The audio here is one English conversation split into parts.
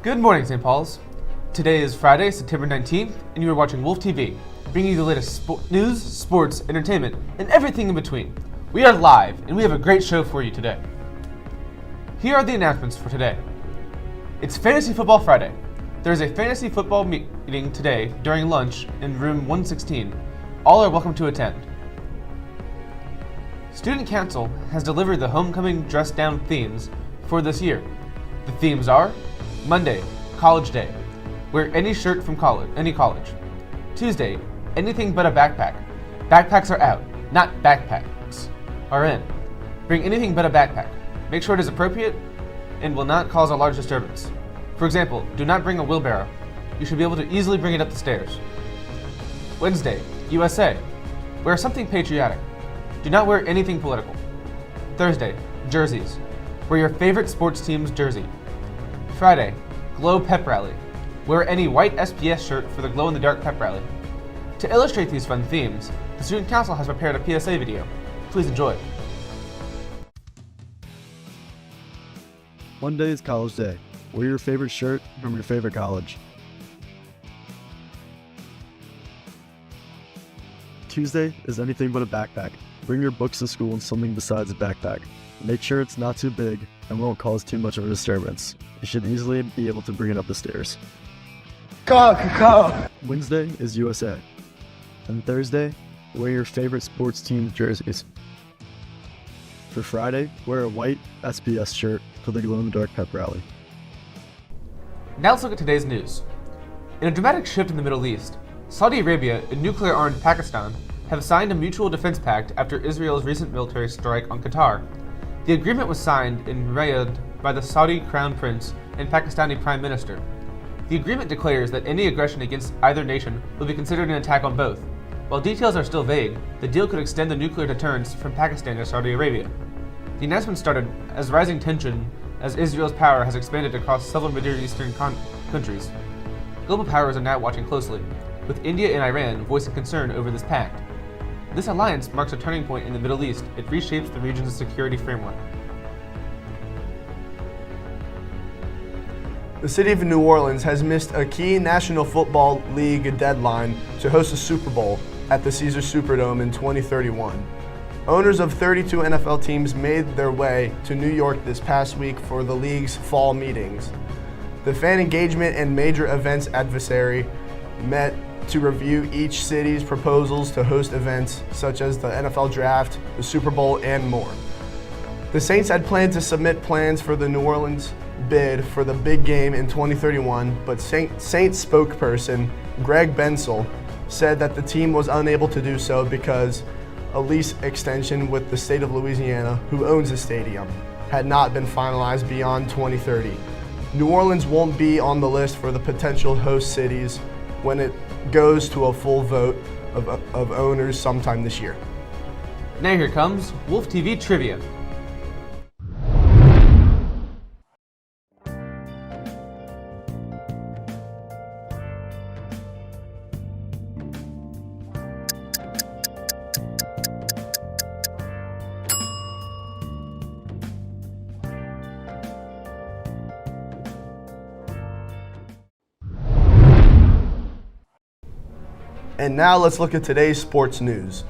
Good morning, St. Paul's. Today is Friday, September 19th, and you are watching Wolf TV, bringing you the latest news, sports, entertainment, and everything in between. We are live, and we have a great show for you today. Here are the announcements for today. It's Fantasy Football Friday. There is a fantasy football meeting today during lunch in room 116. All are welcome to attend. Student Council has delivered the homecoming dress-down themes for this year. The themes are Monday, College Day. Wear any shirt from any college. Tuesday, anything but a backpack. Backpacks are out, not backpacks are in. Bring anything but a backpack. Make sure it is appropriate and will not cause a large disturbance. For example, do not bring a wheelbarrow. You should be able to easily bring it up the stairs. Wednesday, USA. Wear something patriotic. Do not wear anything political. Thursday, jerseys. Wear your favorite sports team's jersey. Friday, Glow Pep Rally. Wear any white SPS shirt for the glow-in-the-dark pep rally. To illustrate these fun themes, the Student Council has prepared a PSA video. Please enjoy. Monday is College Day. Wear your favorite shirt from your favorite college. Tuesday is anything but a backpack. Bring your books to school and something besides a backpack. Make sure it's not too big and won't cause too much of a disturbance. You should easily be able to bring it up the stairs. Wednesday is USA. And Thursday, wear your favorite sports team jerseys. For Friday, wear a white SPS shirt for the glow-in-the-dark pep rally. Now let's look at today's news. In a dramatic shift in the Middle East, Saudi Arabia and nuclear-armed Pakistan have signed a mutual defense pact after Israel's recent military strike on Qatar. The agreement was signed in Riyadh by the Saudi Crown Prince and Pakistani Prime Minister. The agreement declares that any aggression against either nation will be considered an attack on both. While details are still vague, the deal could extend the nuclear deterrence from Pakistan to Saudi Arabia. The announcement started as rising tension as Israel's power has expanded across several Middle Eastern countries. Global powers are now watching closely, with India and Iran voicing concern over this pact. This alliance marks a turning point in the Middle East. It reshapes the region's security framework. The city of New Orleans has missed a key National Football League deadline to host a Super Bowl at the Caesars Superdome in 2031. Owners of 32 NFL teams made their way to New York this past week for the league's fall meetings. The fan engagement and major events advisory met to review each city's proposals to host events such as the NFL Draft, the Super Bowl, and more. The Saints had planned to submit plans for the New Orleans bid for the big game in 2031, but Saints spokesperson Greg Bensel said that the team was unable to do so because a lease extension with the state of Louisiana, who owns the stadium, had not been finalized beyond 2030. New Orleans won't be on the list for the potential host cities when it goes to a full vote of owners sometime this year. Now here comes Wolf TV Trivia. And now let's look at today's sports news.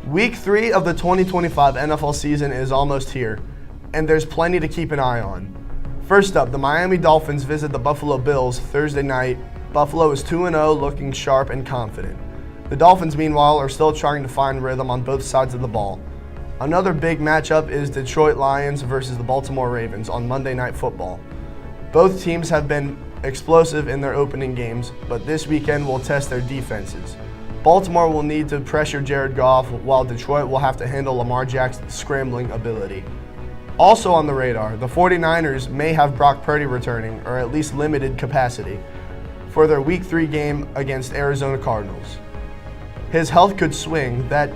Week 3 of the 2025 NFL season is almost here, and there's plenty to keep an eye on. First up, the Miami Dolphins visit the Buffalo Bills Thursday night. Buffalo is 2-0, looking sharp and confident. The Dolphins, meanwhile, are still trying to find rhythm on both sides of the ball. Another big matchup is Detroit Lions versus the Baltimore Ravens on Monday Night Football. Both teams have been explosive in their opening games, but this weekend will test their defenses. Baltimore will need to pressure Jared Goff, while Detroit will have to handle Lamar Jackson's scrambling ability. Also on the radar, the 49ers may have Brock Purdy returning, or at least limited capacity, for their Week 3 game against Arizona Cardinals. His health could swing that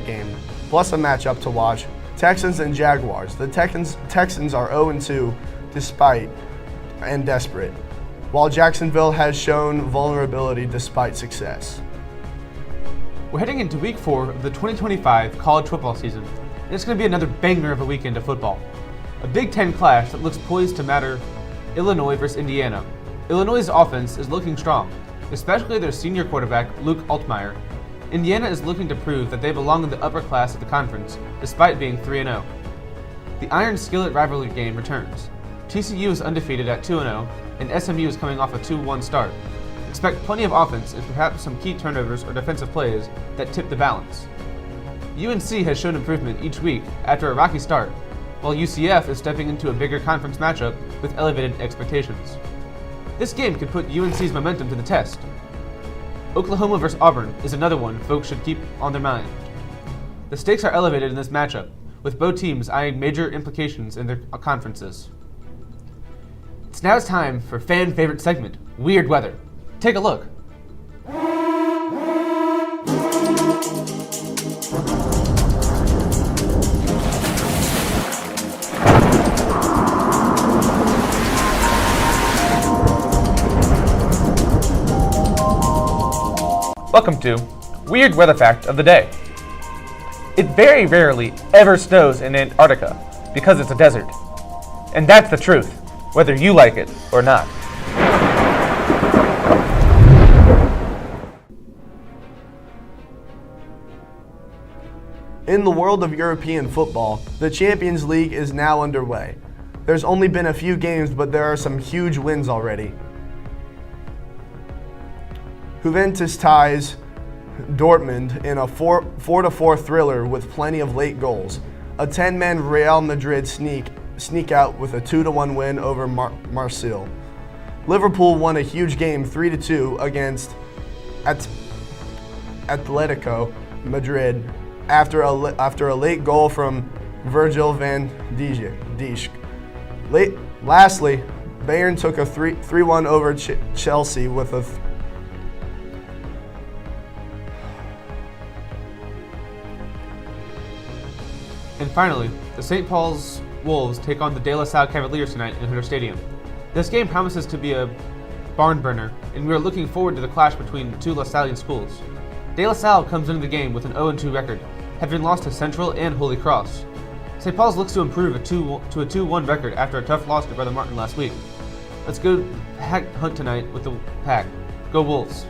game, plus a matchup to watch, Texans and Jaguars. The Texans are 0-2 despite and desperate, while Jacksonville has shown vulnerability despite success. We're heading into Week 4 of the 2025 college football season, and it's going to be another banger of a weekend of football. A Big Ten clash that looks poised to matter Illinois vs. Indiana. Illinois' offense is looking strong, especially their senior quarterback, Luke Altmaier. Indiana is looking to prove that they belong in the upper class of the conference, despite being 3-0. The Iron Skillet rivalry game returns. TCU is undefeated at 2-0, and SMU is coming off a 2-1 start. Expect plenty of offense and perhaps some key turnovers or defensive plays that tip the balance. UNC has shown improvement each week after a rocky start, while UCF is stepping into a bigger conference matchup with elevated expectations. This game could put UNC's momentum to the test. Oklahoma vs. Auburn is another one folks should keep on their mind. The stakes are elevated in this matchup, with both teams eyeing major implications in their conferences. It's now time for fan favorite segment, Weird Weather. Take a look. Welcome to Weird Weather Fact of the Day. It very rarely ever snows in Antarctica because it's a desert. And that's the truth, whether you like it or not. In the world of European football, the Champions League is now underway. There's only been a few games, but there are some huge wins already. Juventus ties Dortmund in a 4-4 thriller with plenty of late goals. A 10-man Real Madrid sneak out with a 2-1 win over Marseille. Liverpool won a huge game 3-2 against Atletico Madrid after a late goal from Virgil van Dijk. Lastly, Bayern took a 3-1 over Chelsea with a And finally, the St. Paul's Wolves take on the De La Salle Cavaliers tonight in Hooter Stadium. This game promises to be a barn burner, and we are looking forward to the clash between the two LaSallian schools. De La Salle comes into the game with an 0-2 record, having lost to Central and Holy Cross. St. Paul's looks to improve to a 2-1 record after a tough loss to Brother Martin last week. Let's go hunt tonight with the Pack. Go Wolves.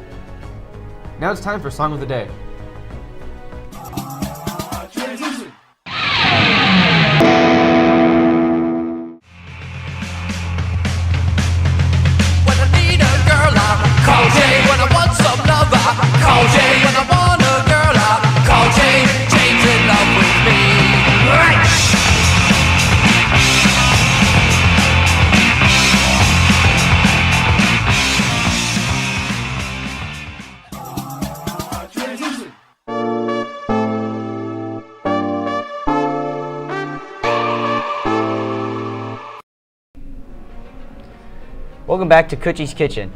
Now it's time for Song of the Day. Welcome back to Coochie's Kitchen.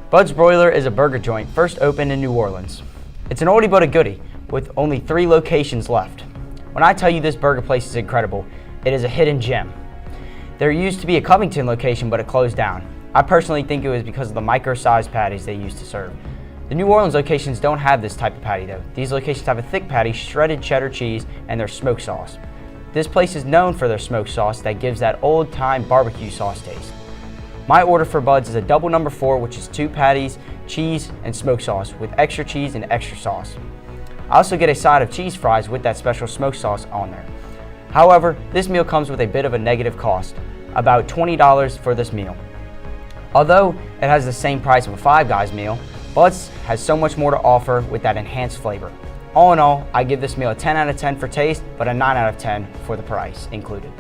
Bud's Broiler is a burger joint first opened in New Orleans. It's an oldie but a goodie, with only 3 locations left. When I tell you this burger place is incredible, it is a hidden gem. There used to be a Covington location, but it closed down. I personally think it was because of the micro-sized patties they used to serve. The New Orleans locations don't have this type of patty though. These locations have a thick patty, shredded cheddar cheese, and their smoked sauce. This place is known for their smoked sauce that gives that old-time barbecue sauce taste. My order for Bud's is a double number 4, which is 2 patties, cheese, and smoked sauce with extra cheese and extra sauce. I also get a side of cheese fries with that special smoked sauce on there. However, this meal comes with a bit of a negative cost, about $20 for this meal. Although it has the same price of a Five Guys meal, Bud's has so much more to offer with that enhanced flavor. All in all, I give this meal a 10 out of 10 for taste, but a 9 out of 10 for the price included.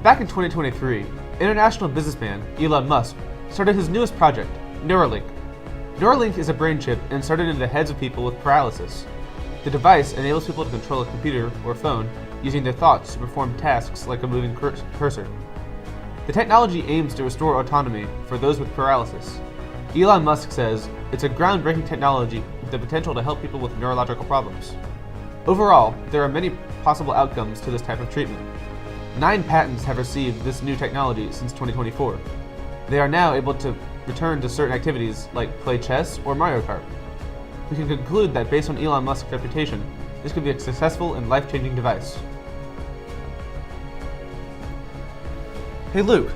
Back in 2023, international businessman Elon Musk started his newest project, Neuralink. Neuralink is a brain chip inserted into the heads of people with paralysis. The device enables people to control a computer or phone using their thoughts to perform tasks like a moving cursor. The technology aims to restore autonomy for those with paralysis. Elon Musk says it's a groundbreaking technology with the potential to help people with neurological problems. Overall, there are many possible outcomes to this type of treatment. 9 patents have received this new technology since 2024. They are now able to return to certain activities like play chess or Mario Kart. We can conclude that based on Elon Musk's reputation, this could be a successful and life-changing device. Hey Luke,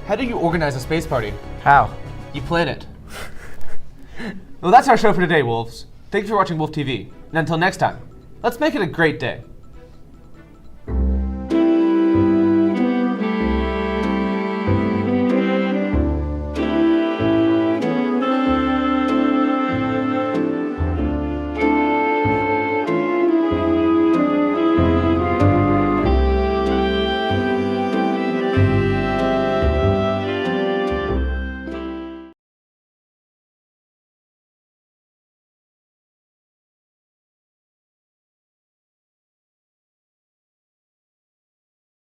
How do you organize a space party? How? You plan it. Well, that's our show for today, Wolves. Thank you for watching Wolf TV. And until next time, let's make it a great day.